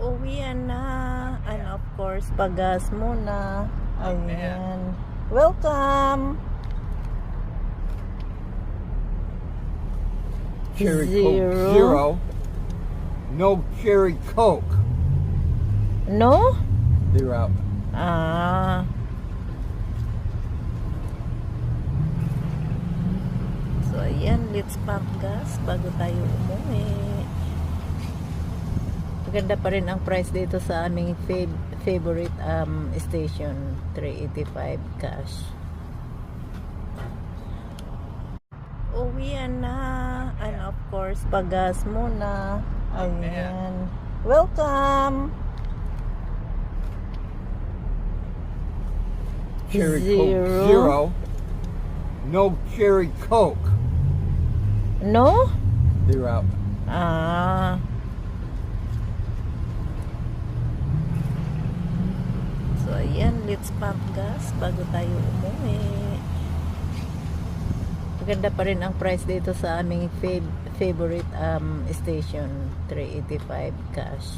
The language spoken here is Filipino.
Uwian na. And of course, pagas muna. Ayan. Welcome. Cherry Zero. Coke Zero. No Cherry Coke. No? They're out. Ah. So, ayan. Let's pump gas bago tayo umuwi. Maganda pa rin ang price dito sa aming favorite station. 385 cash. Uwian na. And of course, pagas muna. Ayan. Welcome. Cherry Zero. Coke Zero. No Cherry Coke. No? They're out. Ah. So, ayan. Let's pump gas bago tayo umuwi. Maganda pa rin ang price dito sa aming favorite station. 385 cash.